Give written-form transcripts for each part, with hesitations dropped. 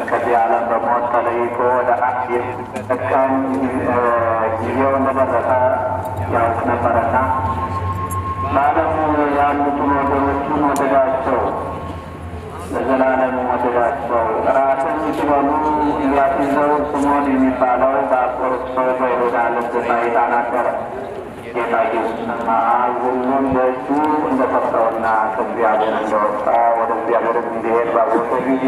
ከዚህ ዓለም በሞት ተለይቶ ወደ አዲስ ቀን ጊዜው እንደደረሰ ያውቅ ነበረና በዓለም ያሉትን ወገኖቹን ወደዳቸው፣ ለዘላለም ወደዳቸው። ራስን ሲበሉ እንዲያስይዘው ስምዖን የሚባለው በአስቆሮቱ ሰዎች በይሁዳ ልብ ሰይጣን አደረ። ጌታ ኢየሱስና ሁሉም በእጁ እንደሰጠውና ከእግዚአብሔር እንደወጣ ወደ እግዚአብሔር እንዲሄድ ባወቀ ጊዜ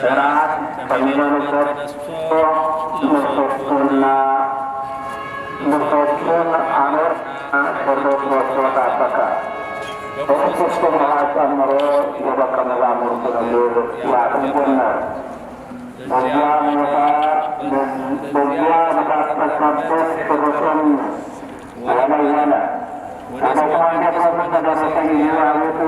ራት ከሚኖሩበት ምሰሶን አኖር ሶሶች ወስዶ ጠበቀ። በሶስቱም ውሃ ጨምሮ የደቀ መዛሙርቱን እግር ያጥብ ጀመር። በዚያ በታፈሰበት ክርጥም ወለወለ። ወደ ሰማይ ጴጥሮስ በደረሰ ጊዜ አቤቱ